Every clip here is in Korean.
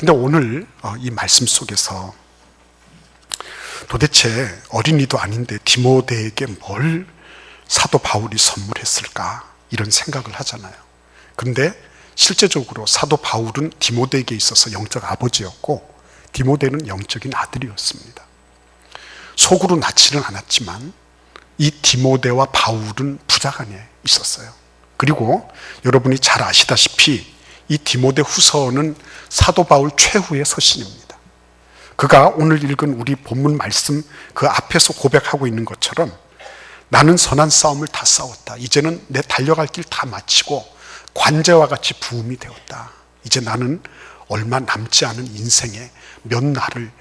근데 오늘 이 말씀 속에서 도대체 어린이도 아닌데 디모데에게 뭘 사도 바울이 선물했을까 이런 생각을 하잖아요. 그런데 실제적으로 사도 바울은 디모데에게 있어서 영적 아버지였고 디모데는 영적인 아들이었습니다. 속으로 낳지는 않았지만 이 디모데와 바울은 부자간에 있었어요. 그리고 여러분이 잘 아시다시피 이 디모데 후서는 사도 바울 최후의 서신입니다. 그가 오늘 읽은 우리 본문 말씀 그 앞에서 고백하고 있는 것처럼 나는 선한 싸움을 다 싸웠다. 이제는 내 달려갈 길 다 마치고 관제와 같이 부음이 되었다. 이제 나는 얼마 남지 않은 인생에 몇 날을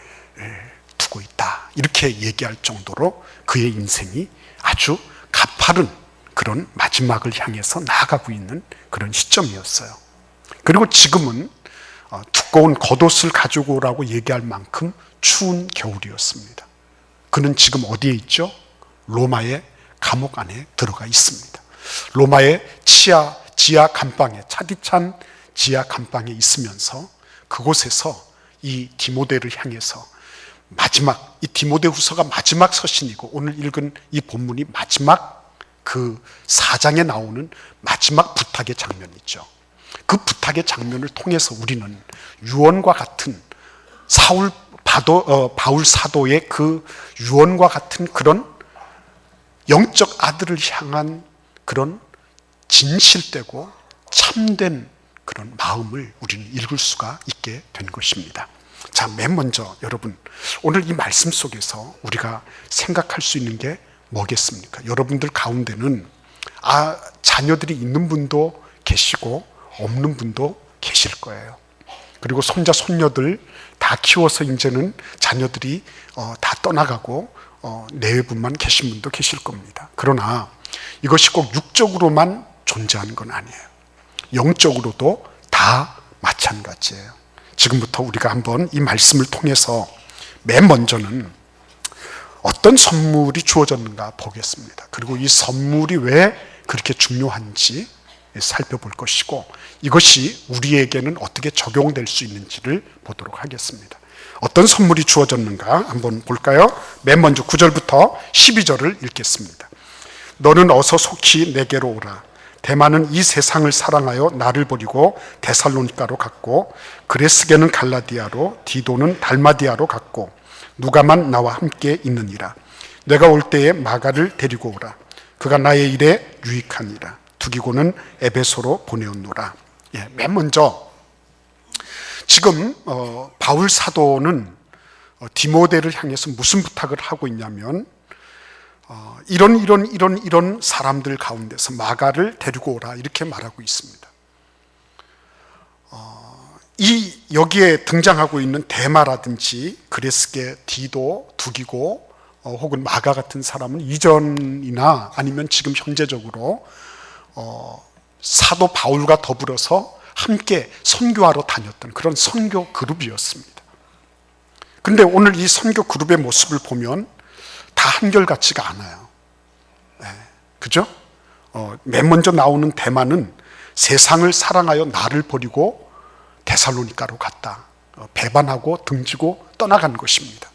두고 있다. 이렇게 얘기할 정도로 그의 인생이 아주 가파른 그런 마지막을 향해서 나아가고 있는 그런 시점이었어요. 그리고 지금은 두꺼운 겉옷을 가지고 오라고 얘기할 만큼 추운 겨울이었습니다. 그는 지금 어디에 있죠? 로마의 감옥 안에 들어가 있습니다. 로마의 지하 감방에, 차디찬 지하 감방에 있으면서 그곳에서 이 디모데를 향해서 마지막, 이 디모데 후서가 마지막 서신이고 오늘 읽은 이 본문이 마지막 그 4장에 나오는 마지막 부탁의 장면이죠. 그 부탁의 장면을 통해서 우리는 유언과 같은 바울 사도의 그 유언과 같은 그런 영적 아들을 향한 그런 진실되고 참된 그런 마음을 우리는 읽을 수가 있게 된 것입니다. 자, 맨 먼저 여러분, 오늘 이 말씀 속에서 우리가 생각할 수 있는 게 뭐겠습니까? 여러분들 가운데는 자녀들이 있는 분도 계시고 없는 분도 계실 거예요. 그리고 손자 손녀들 다 키워서 이제는 자녀들이 다 떠나가고 내외분만 계신 분도 계실 겁니다. 그러나 이것이 꼭 육적으로만 존재하는 건 아니에요. 영적으로도 다 마찬가지예요. 지금부터 우리가 한번 이 말씀을 통해서 맨 먼저는 어떤 선물이 주어졌는가 보겠습니다. 그리고 이 선물이 왜 그렇게 중요한지 살펴볼 것이고 이것이 우리에게는 어떻게 적용될 수 있는지를 보도록 하겠습니다. 어떤 선물이 주어졌는가 한번 볼까요? 맨 먼저 9절부터 12절을 읽겠습니다. 너는 어서 속히 내게로 오라. 데마는 이 세상을 사랑하여 나를 버리고 데살로니가로 갔고 그레스게는 갈라디아로 디도는 달마디아로 갔고 누가만 나와 함께 있느니라. 내가 올 때에 마가를 데리고 오라. 그가 나의 일에 유익하니라. 두기고는 에베소로 보내었노라. 맨 먼저 지금 바울 사도는 디모데를 향해서 무슨 부탁을 하고 있냐면 이런 사람들 가운데서 마가를 데리고 오라 이렇게 말하고 있습니다. 여기에 등장하고 있는 데마라든지 그레스게, 디도, 두기고 혹은 마가 같은 사람은 이전이나 아니면 지금 현재적으로 사도 바울과 더불어서 함께 선교하러 다녔던 그런 선교 그룹이었습니다. 그런데 오늘 이 선교 그룹의 모습을 보면 다 한결같지가 않아요. 그죠? 맨 먼저 나오는 데마는 세상을 사랑하여 나를 버리고 데살로니가로 갔다. 배반하고 등지고 떠나간 것입니다.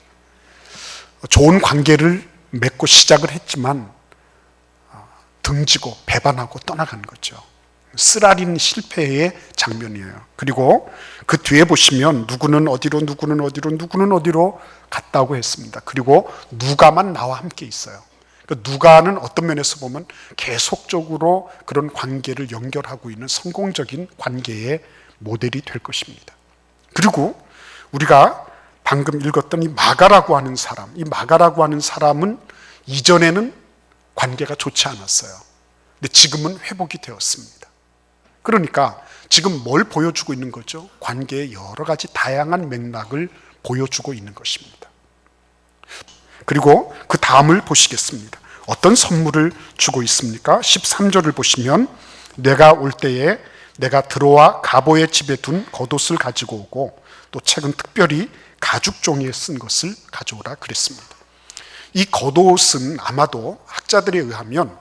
좋은 관계를 맺고 시작을 했지만 등지고 배반하고 떠나간 거죠. 쓰라린 실패의 장면이에요. 그리고 그 뒤에 보시면 누구는 어디로 누구는 어디로 갔다고 했습니다. 그리고 누가만 나와 함께 있어요. 누가는 어떤 면에서 보면 계속적으로 그런 관계를 연결하고 있는 성공적인 관계의 모델이 될 것입니다. 그리고 우리가 방금 읽었던 이 마가라고 하는 사람, 이 마가라고 하는 사람은 이전에는 관계가 좋지 않았어요. 근데 지금은 회복이 되었습니다. 그러니까 지금 뭘 보여주고 있는 거죠? 관계의 여러 가지 다양한 맥락을 보여주고 있는 것입니다. 그리고 그 다음을 보시겠습니다. 어떤 선물을 주고 있습니까? 13절을 보시면 내가 올 때에 내가 들어와 가보의 집에 둔 겉옷을 가지고 오고 또 책은 특별히 가죽 종이에 쓴 것을 가져오라 그랬습니다. 이 겉옷은 아마도 학자들에 의하면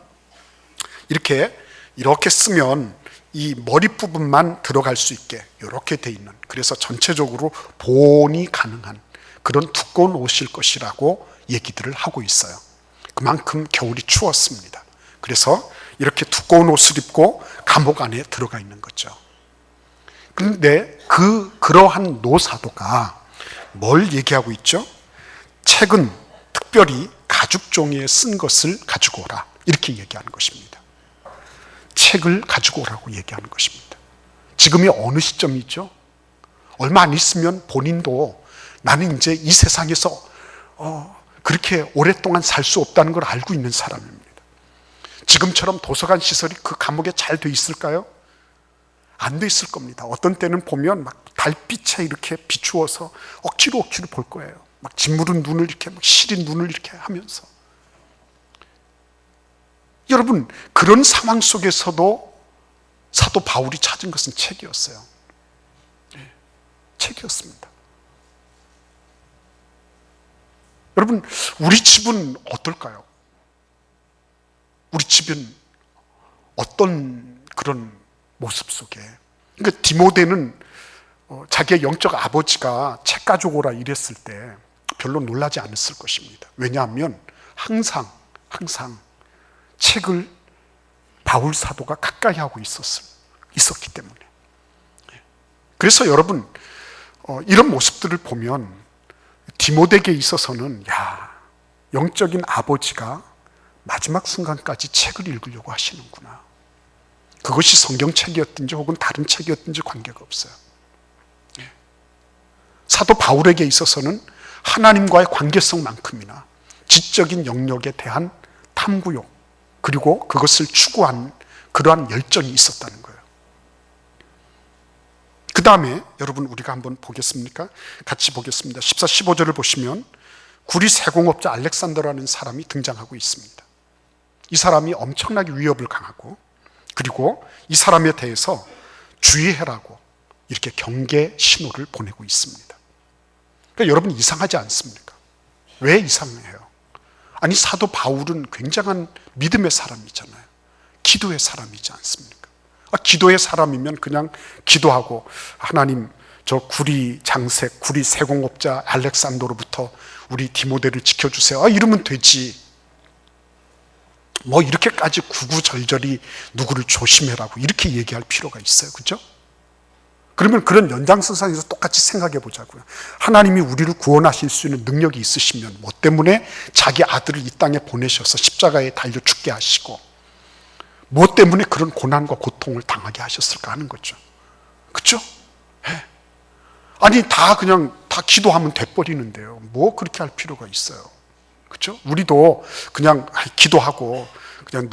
이렇게 쓰면 이 머리 부분만 들어갈 수 있게 이렇게 돼 있는, 그래서 전체적으로 보온이 가능한 그런 두꺼운 옷일 것이라고 얘기들을 하고 있어요. 그만큼 겨울이 추웠습니다. 그래서 이렇게 두꺼운 옷을 입고 감옥 안에 들어가 있는 거죠. 그런데 그러한 노사도가 뭘 얘기하고 있죠? 책은 특별히 가죽 종이에 쓴 것을 가지고 오라, 이렇게 얘기하는 것입니다. 책을 가지고 오라고 얘기하는 것입니다. 지금이 어느 시점이죠? 얼마 안 있으면 본인도 나는 이제 이 세상에서 그렇게 오랫동안 살 수 없다는 걸 알고 있는 사람입니다. 지금처럼 도서관 시설이 그 감옥에 잘 돼 있을까요? 안 돼 있을 겁니다. 어떤 때는 보면 막 달빛에 이렇게 비추어서 억지로 볼 거예요. 막 짓무른 눈을 이렇게, 막 시린 눈을 이렇게 하면서. 여러분, 그런 상황 속에서도 사도 바울이 찾은 것은 책이었어요. 네, 책이었습니다. 여러분, 우리 집은 어떨까요? 우리 집은 어떤 그런 모습 속에, 그러니까 디모데는 자기의 영적 아버지가 책 가져오라 이랬을 때 별로 놀라지 않았을 것입니다. 왜냐하면 항상 책을 바울 사도가 가까이 하고 있었기 때문에. 그래서 여러분, 이런 모습들을 보면 디모데에게 있어서는 영적인 아버지가 마지막 순간까지 책을 읽으려고 하시는구나. 그것이 성경책이었든지 혹은 다른 책이었든지 관계가 없어요. 사도 바울에게 있어서는 하나님과의 관계성만큼이나 지적인 영역에 대한 탐구욕, 그리고 그것을 추구한 그러한 열정이 있었다는 거예요. 그 다음에 여러분, 우리가 한번 보겠습니까? 같이 보겠습니다. 14, 15절을 보시면 구리 세공업자 알렉산더라는 사람이 등장하고 있습니다. 이 사람이 엄청나게 위협을 강하고, 그리고 이 사람에 대해서 주의해라고 이렇게 경계 신호를 보내고 있습니다. 그러니까 여러분, 이상하지 않습니까? 왜 이상해요? 아니, 사도 바울은 굉장한 믿음의 사람이잖아요. 기도의 사람이지 않습니까? 기도의 사람이면 그냥 기도하고, 하나님, 저 구리 장색, 구리 세공업자 알렉산더로부터 우리 디모데를 지켜주세요, 이러면 되지. 뭐 이렇게까지 구구절절히 누구를 조심해라고 이렇게 얘기할 필요가 있어요. 그죠? 그러면 그런 연장선상에서 똑같이 생각해 보자고요. 하나님이 우리를 구원하실 수 있는 능력이 있으시면 뭐 때문에 자기 아들을 이 땅에 보내셔서 십자가에 달려 죽게 하시고, 뭐 때문에 그런 고난과 고통을 당하게 하셨을까 하는 거죠. 그렇죠? 네. 아니, 다 기도하면 돼버리는데요. 뭐 그렇게 할 필요가 있어요. 그렇죠? 우리도 그냥 기도하고 그냥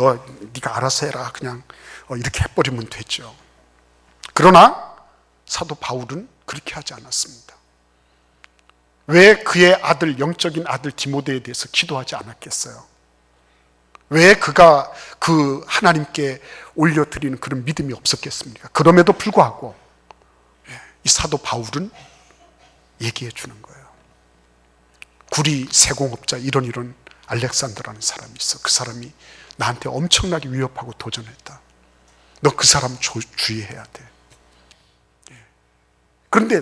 네가 알아서 해라, 그냥 이렇게 해버리면 되죠. 그러나 사도 바울은 그렇게 하지 않았습니다. 왜 그의 아들, 영적인 아들 디모데에 대해서 기도하지 않았겠어요? 왜 그가 그 하나님께 올려드리는 그런 믿음이 없었겠습니까? 그럼에도 불구하고 이 사도 바울은 얘기해 주는 거예요. 구리 세공업자 이런 알렉산더라는 사람이 있어. 그 사람이 나한테 엄청나게 위협하고 도전했다. 너 그 사람 주의해야 돼. 그런데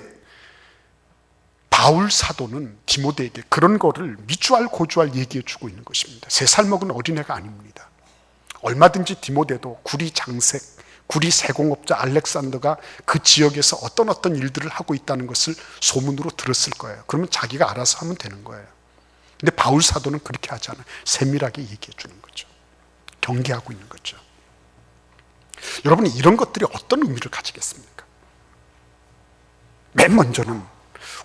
바울 사도는 디모데에게 그런 거를 미주알 고주알 얘기해 주고 있는 것입니다. 3살 먹은 어린애가 아닙니다. 얼마든지 디모데도 구리 장색, 구리 세공업자 알렉산더가 그 지역에서 어떤 일들을 하고 있다는 것을 소문으로 들었을 거예요. 그러면 자기가 알아서 하면 되는 거예요. 근데 바울 사도는 그렇게 하지 않아요. 세밀하게 얘기해 주는 거죠. 경계하고 있는 거죠. 여러분, 이런 것들이 어떤 의미를 가지겠습니까? 맨 먼저는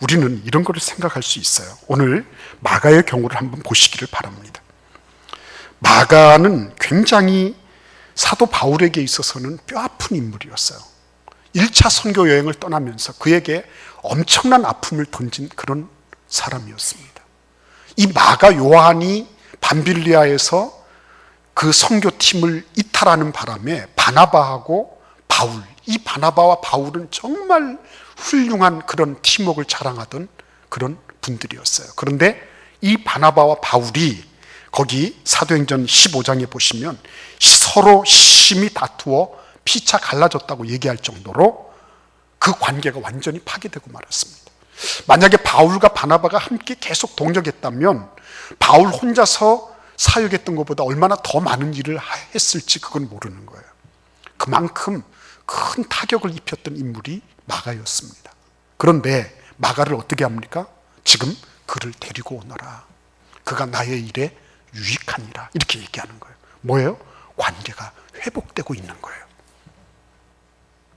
우리는 이런 것을 생각할 수 있어요. 오늘 마가의 경우를 한번 보시기를 바랍니다. 마가는 굉장히 사도 바울에게 있어서는 뼈아픈 인물이었어요. 1차 선교 여행을 떠나면서 그에게 엄청난 아픔을 던진 그런 사람이었습니다. 이 마가 요한이 밤빌리아에서 그 선교팀을 이탈하는 바람에 바나바하고 바울, 이 바나바와 바울은 정말 훌륭한 그런 팀워크를 자랑하던 그런 분들이었어요. 그런데 이 바나바와 바울이 거기 사도행전 15장에 보시면 서로 심히 다투어 피차 갈라졌다고 얘기할 정도로 그 관계가 완전히 파괴되고 말았습니다. 만약에 바울과 바나바가 함께 계속 동역했다면 바울 혼자서 사역했던 것보다 얼마나 더 많은 일을 했을지 그건 모르는 거예요. 그만큼 큰 타격을 입혔던 인물이 마가였습니다. 그런데 마가를 어떻게 합니까? 지금 그를 데리고 오너라. 그가 나의 일에 유익하니라. 이렇게 얘기하는 거예요. 뭐예요? 관계가 회복되고 있는 거예요.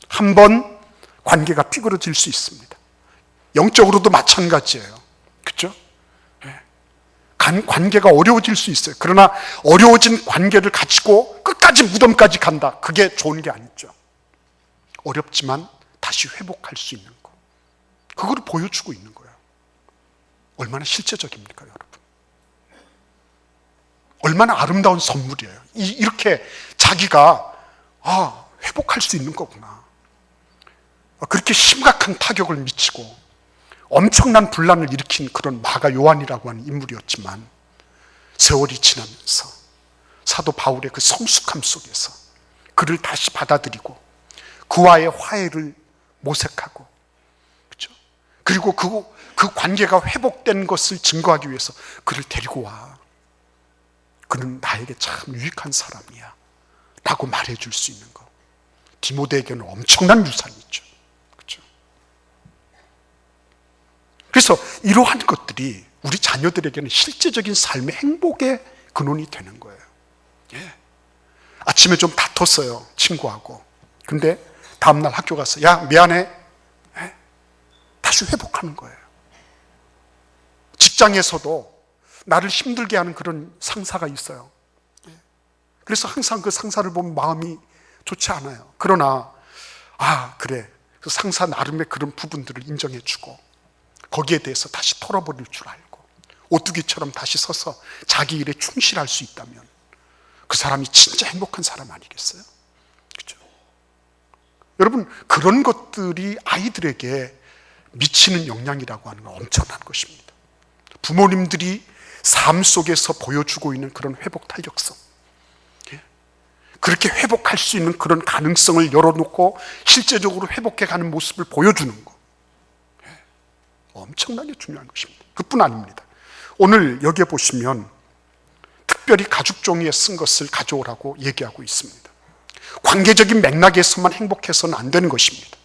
한번 관계가 삐그러질 수 있습니다. 영적으로도 마찬가지예요. 그렇죠? 관계가 어려워질 수 있어요. 그러나 어려워진 관계를 가지고 끝까지 무덤까지 간다. 그게 좋은 게 아니죠. 어렵지만 다시 회복할 수 있는 거. 그걸 보여주고 있는 거예요. 얼마나 실제적입니까, 여러분? 얼마나 아름다운 선물이에요. 이렇게 자기가 회복할 수 있는 거구나. 그렇게 심각한 타격을 미치고 엄청난 분란을 일으킨 그런 마가 요한이라고 하는 인물이었지만 세월이 지나면서 사도 바울의 그 성숙함 속에서 그를 다시 받아들이고 그와의 화해를 모색하고, 그렇죠? 그리고 그 관계가 회복된 것을 증거하기 위해서 그를 데리고 와. 그는 나에게 참 유익한 사람이야 라고 말해줄 수 있는 거. 디모데에게는 엄청난 유산이 있죠. 그렇죠? 그래서 이러한 것들이 우리 자녀들에게는 실제적인 삶의 행복의 근원이 되는 거예요. 아침에 좀 다퉜어요, 친구하고. 근데 다음날 학교 가서 야 미안해, 다시 회복하는 거예요. 직장에서도 나를 힘들게 하는 그런 상사가 있어요. 그래서 항상 그 상사를 보면 마음이 좋지 않아요. 그러나 그래, 그 상사 나름의 그런 부분들을 인정해주고 거기에 대해서 다시 털어버릴 줄 알고 오뚜기처럼 다시 서서 자기 일에 충실할 수 있다면 그 사람이 진짜 행복한 사람 아니겠어요? 그렇죠? 여러분, 그런 것들이 아이들에게 미치는 영향이라고 하는 건 엄청난 것입니다. 부모님들이 삶 속에서 보여주고 있는 그런 회복 탄력성, 그렇게 회복할 수 있는 그런 가능성을 열어놓고 실제적으로 회복해가는 모습을 보여주는 거, 엄청나게 중요한 것입니다. 그뿐 아닙니다. 오늘 여기에 보시면 특별히 가죽 종이에 쓴 것을 가져오라고 얘기하고 있습니다. 관계적인 맥락에서만 행복해서는 안 되는 것입니다.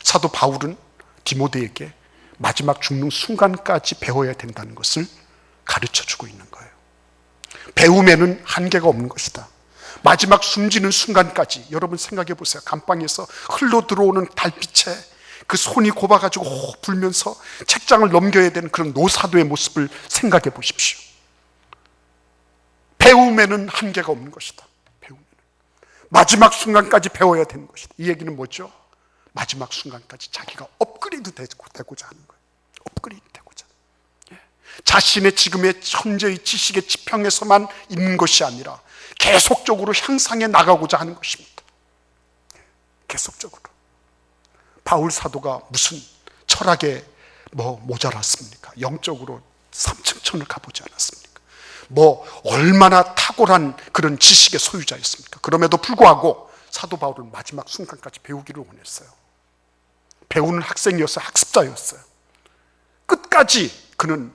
사도 바울은 디모데에게 마지막 죽는 순간까지 배워야 된다는 것을 가르쳐주고 있는 거예요. 배움에는 한계가 없는 것이다. 마지막 숨지는 순간까지, 여러분 생각해 보세요. 감방에서 흘러 들어오는 달빛에 그 손이 곱아가지고 호흡 불면서 책장을 넘겨야 되는 그런 노사도의 모습을 생각해 보십시오. 배움에는 한계가 없는 것이다. 배움에는 마지막 순간까지 배워야 되는 것이다. 이 얘기는 뭐죠? 마지막 순간까지 자기가 업그레이드 되고자 하는 거예요. 업그레이드 되고자. 자신의 지금의 현재의 지식의 지평에서만 있는 것이 아니라 계속적으로 향상해 나가고자 하는 것입니다. 계속적으로. 바울 사도가 무슨 철학에 모자랐습니까? 영적으로 삼층천을 가보지 않았습니까? 얼마나 탁월한 그런 지식의 소유자였습니까? 그럼에도 불구하고 사도 바울은 마지막 순간까지 배우기를 원했어요. 배우는 학생이었어요. 학습자였어요. 끝까지 그는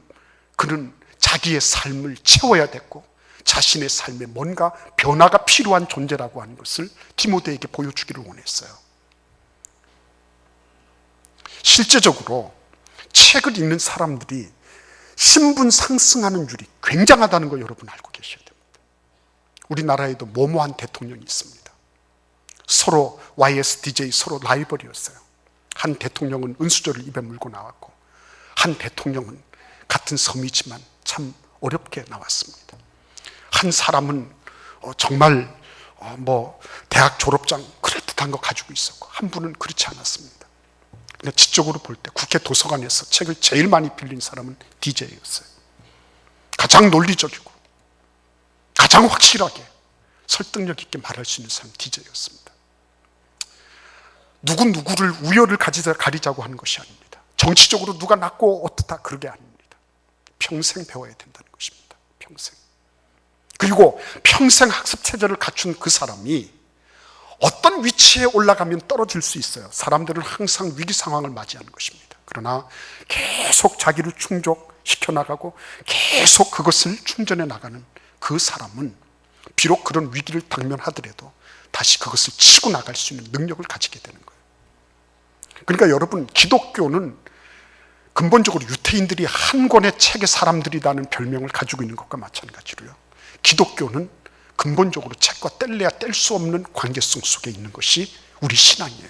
자기의 삶을 채워야 됐고 자신의 삶에 뭔가 변화가 필요한 존재라고 하는 것을 디모데에게 보여주기를 원했어요. 실제적으로 책을 읽는 사람들이 신분 상승하는 율이 굉장하다는 거 여러분 알고 계셔야 됩니다. 우리나라에도 모모한 대통령이 있습니다. 서로 YSDJ 서로 라이벌이었어요. 한 대통령은 은수저를 입에 물고 나왔고 한 대통령은 같은 섬이지만 참 어렵게 나왔습니다. 한 사람은 정말 대학 졸업장 그럴듯한 거 가지고 있었고 한 분은 그렇지 않았습니다. 근데 지적으로 볼 때 국회 도서관에서 책을 제일 많이 빌린 사람은 DJ였어요. 가장 논리적이고 가장 확실하게 설득력 있게 말할 수 있는 사람은 DJ였습니다. 누구를 우열을 가리자고 하는 것이 아닙니다. 정치적으로 누가 낫고 어떻다 그게 아닙니다. 평생 배워야 된다는 것입니다. 평생. 그리고 평생 학습 체제를 갖춘 그 사람이 어떤 위치에 올라가면 떨어질 수 있어요. 사람들은 항상 위기 상황을 맞이하는 것입니다. 그러나 계속 자기를 충족시켜 나가고 계속 그것을 충전해 나가는 그 사람은 비록 그런 위기를 당면하더라도 다시 그것을 치고 나갈 수 있는 능력을 가지게 되는 거예요. 그러니까 여러분, 기독교는 근본적으로 유태인들이 한 권의 책의 사람들이라는 별명을 가지고 있는 것과 마찬가지로요, 기독교는 근본적으로 책과 뗄래야 뗄 수 없는 관계성 속에 있는 것이 우리 신앙이에요.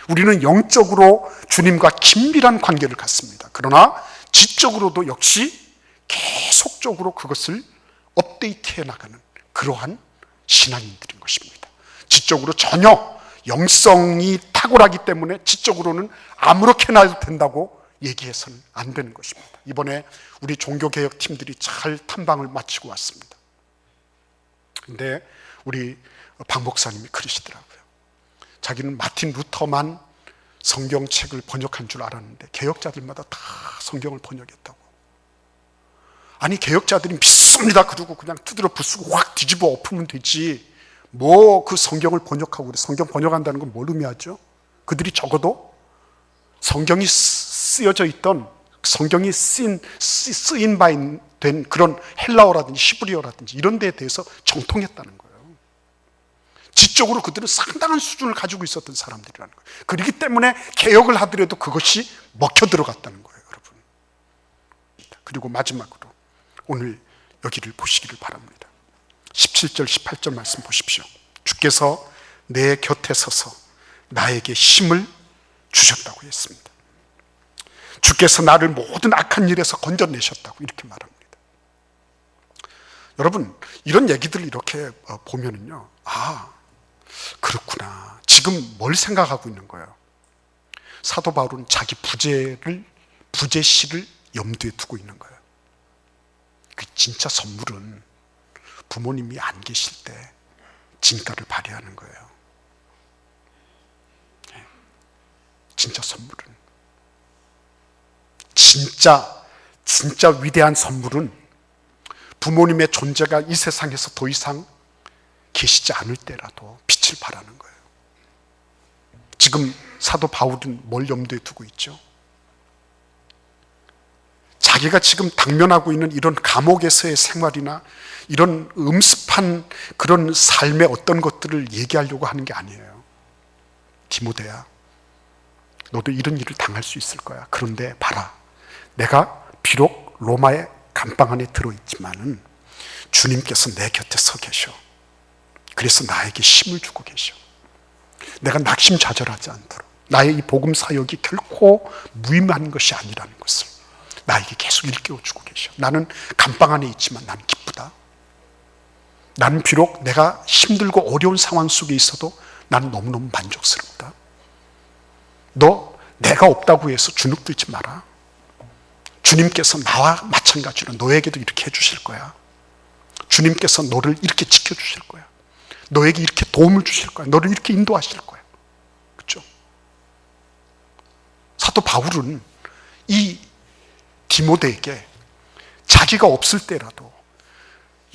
우리는 영적으로 주님과 긴밀한 관계를 갖습니다. 그러나 지적으로도 역시 계속적으로 그것을 업데이트해 나가는 그러한 신앙인들인 것입니다. 지적으로 전혀 영성이 탁월하기 때문에 지적으로는 아무렇게나 해도 된다고 얘기해서는 안 되는 것입니다. 이번에 우리 종교개혁 팀들이 잘 탐방을 마치고 왔습니다. 근데 우리 박 목사님이 그러시더라고요. 자기는 마틴 루터만 성경책을 번역한 줄 알았는데 개혁자들마다 다 성경을 번역했다고. 아니, 개혁자들이 믿습니다 그러고 그냥 두드려 부수고 확 뒤집어 엎으면 되지, 뭐 그 성경을 번역하고 그래. 성경 번역한다는 건 뭘 의미하죠? 그들이 적어도 성경이 쓰여져 있던, 성경이 쓰인 바 된 그런 헬라어라든지 히브리어라든지 이런 데에 대해서 정통했다는 거예요. 지적으로 그들은 상당한 수준을 가지고 있었던 사람들이라는 거예요. 그렇기 때문에 개혁을 하더라도 그것이 먹혀 들어갔다는 거예요, 여러분. 그리고 마지막으로 오늘 여기를 보시기를 바랍니다. 17절 18절 말씀 보십시오. 주께서 내 곁에 서서 나에게 힘을 주셨다고 했습니다. 주께서 나를 모든 악한 일에서 건져내셨다고 이렇게 말합니다. 여러분, 이런 얘기들을 이렇게 보면은요, 아, 그렇구나. 지금 뭘 생각하고 있는 거예요? 사도 바울은 자기 부재시를 염두에 두고 있는 거예요. 그 진짜 선물은 부모님이 안 계실 때 진가를 발휘하는 거예요. 진짜 선물은, 진짜 위대한 선물은 부모님의 존재가 이 세상에서 더 이상 계시지 않을 때라도 빛을 발하는 거예요. 지금 사도 바울은 뭘 염두에 두고 있죠? 자기가 지금 당면하고 있는 이런 감옥에서의 생활이나 이런 음습한 그런 삶의 어떤 것들을 얘기하려고 하는 게 아니에요. 디모데야, 너도 이런 일을 당할 수 있을 거야. 그런데 봐라, 내가 비록 로마의 감방 안에 들어있지만은 주님께서 내 곁에 서 계셔. 그래서 나에게 힘을 주고 계셔. 내가 낙심좌절하지 않도록 나의 이 복음 사역이 결코 무의미한 것이 아니라는 것을 나에게 계속 일깨워주고 계셔. 나는 감방 안에 있지만 난 기쁘다. 나는 비록 내가 힘들고 어려운 상황 속에 있어도 나는 너무너무 만족스럽다. 너 내가 없다고 해서 주눅들지 마라. 주님께서 나와 마찬가지로 너에게도 이렇게 해주실 거야. 주님께서 너를 이렇게 지켜주실 거야. 너에게 이렇게 도움을 주실 거야. 너를 이렇게 인도하실 거야. 그렇죠? 사도 바울은 이 디모데에게 자기가 없을 때라도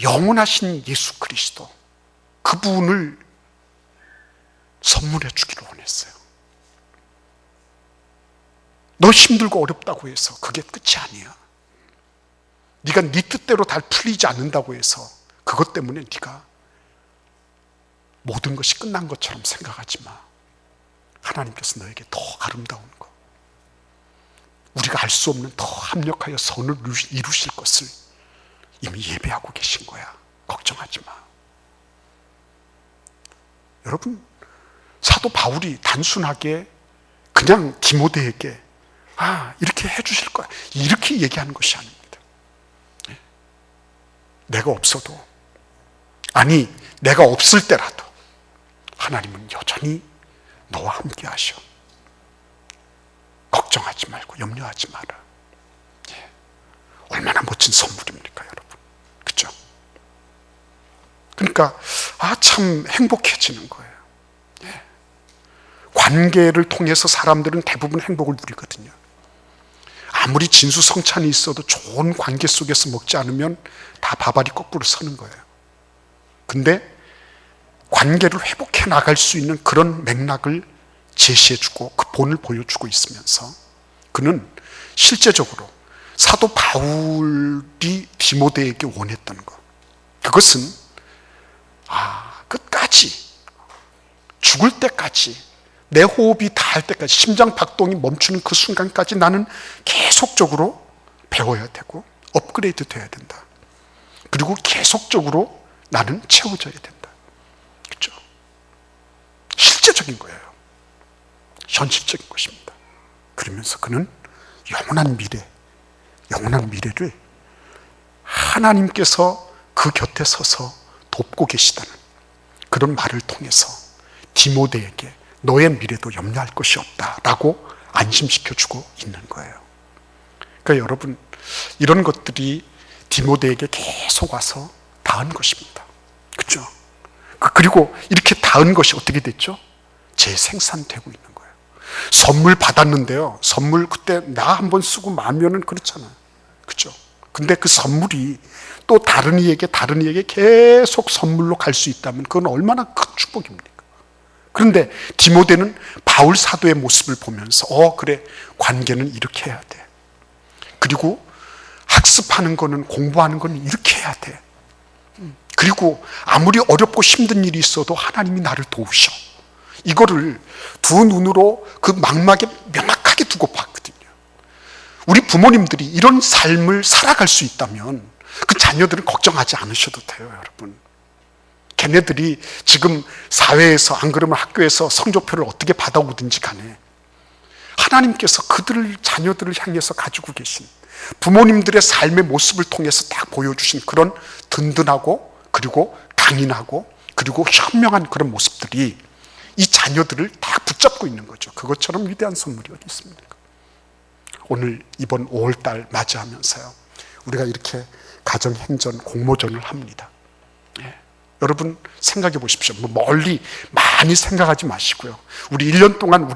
영원하신 예수 그리스도, 그분을 선물해 주기를 원했어요. 너 힘들고 어렵다고 해서 그게 끝이 아니야. 네가 네 뜻대로 잘 풀리지 않는다고 해서 그것 때문에 네가 모든 것이 끝난 것처럼 생각하지 마. 하나님께서 너에게 더 아름다운 것, 우리가 알 수 없는 더 합력하여 선을 이루실 것을 이미 예배하고 계신 거야. 걱정하지 마. 여러분, 사도 바울이 단순하게 그냥 디모데에게 이렇게 해주실 거야, 이렇게 얘기하는 것이 아닙니다. 내가 없어도, 아니 내가 없을 때라도 하나님은 여전히 너와 함께 하셔. 걱정하지 말고 염려하지 마라. 얼마나 멋진 선물입니까, 여러분? 그렇죠? 그러니까 참 행복해지는 거예요. 관계를 통해서 사람들은 대부분 행복을 누리거든요. 아무리 진수성찬이 있어도 좋은 관계 속에서 먹지 않으면 다 바발이 거꾸로 서는 거예요. 근데 관계를 회복해 나갈 수 있는 그런 맥락을 제시해주고 그 본을 보여주고 있으면서 그는 실제적으로 사도 바울이 디모데에게 원했던 것, 그것은 끝까지 죽을 때까지 내 호흡이 닿을 때까지 심장 박동이 멈추는 그 순간까지 나는 계속적으로 배워야 되고 업그레이드 돼야 된다. 그리고 계속적으로 나는 채워져야 된다. 그렇죠? 실제적인 거예요. 현실적인 것입니다. 그러면서 그는 영원한 미래를 하나님께서 그 곁에 서서 돕고 계시다는 그런 말을 통해서 디모데에게 너의 미래도 염려할 것이 없다라고 안심시켜주고 있는 거예요. 그러니까 여러분, 이런 것들이 디모데에게 계속 와서 닿은 것입니다. 그렇죠? 그리고 이렇게 닿은 것이 어떻게 됐죠? 재생산되고 있는 거예요. 선물 받았는데요, 선물 그때 나 한번 쓰고 마면은 그렇잖아요. 그렇죠? 근데 그 선물이 또 다른 이에게 계속 선물로 갈 수 있다면 그건 얼마나 큰 축복입니까? 그런데 디모데는 바울 사도의 모습을 보면서 그래, 관계는 이렇게 해야 돼. 그리고 학습하는 거는, 공부하는 거는 이렇게 해야 돼. 그리고 아무리 어렵고 힘든 일이 있어도 하나님이 나를 도우셔. 이거를 두 눈으로 그 망막에 명확하게 두고 봤거든요. 우리 부모님들이 이런 삶을 살아갈 수 있다면 그 자녀들은 걱정하지 않으셔도 돼요, 여러분. 걔네들이 지금 사회에서, 안 그러면 학교에서 성적표를 어떻게 받아오든지 간에 하나님께서 그들을, 자녀들을 향해서 가지고 계신 부모님들의 삶의 모습을 통해서 딱 보여주신 그런 든든하고 그리고 강인하고 그리고 현명한 그런 모습들이 이 자녀들을 다 붙잡고 있는 거죠. 그것처럼 위대한 선물이 어디 있습니까? 오늘 이번 5월달 맞이하면서요, 우리가 이렇게 가정행전, 공모전을 합니다. 여러분 생각해 보십시오. 멀리 많이 생각하지 마시고요. 우리 1년 동안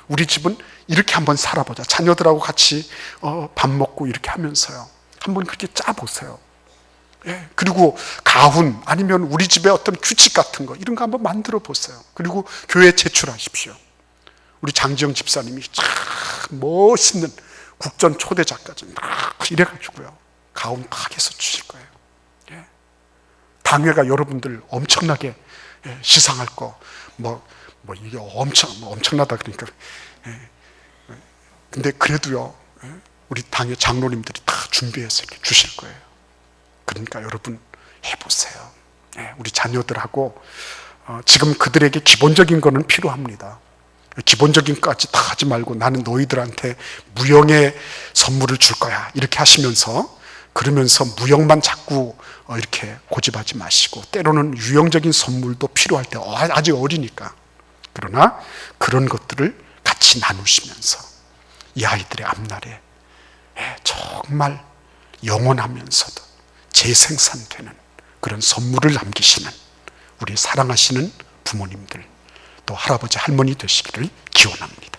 우리 집은 이렇게 한번 살아보자. 자녀들하고 같이 밥 먹고 이렇게 하면서요, 한번 그렇게 짜보세요. 그리고 가훈, 아니면 우리 집의 어떤 규칙 같은 거, 이런 거 한번 만들어 보세요. 그리고 교회에 제출하십시오. 우리 장지영 집사님이 참 멋있는 국전 초대작까지 막 이래가지고요, 가훈 딱 해서 주실 거예요. 당회가 여러분들 엄청나게 시상할 거, 이게 엄청나다 그러니까. 근데 그래도요, 우리 당회 장로님들이 다 준비해서 이렇게 주실 거예요. 그러니까 여러분 해보세요. 우리 자녀들하고 지금 그들에게 기본적인 거는 필요합니다. 기본적인 것까지 다 하지 말고 나는 너희들한테 무형의 선물을 줄 거야, 이렇게 하시면서, 그러면서 무형만 자꾸 이렇게 고집하지 마시고, 때로는 유형적인 선물도 필요할 때, 아직 어리니까. 그러나 그런 것들을 같이 나누시면서 이 아이들의 앞날에 정말 영원하면서도 재생산되는 그런 선물을 남기시는 우리 사랑하시는 부모님들, 또 할아버지 할머니 되시기를 기원합니다.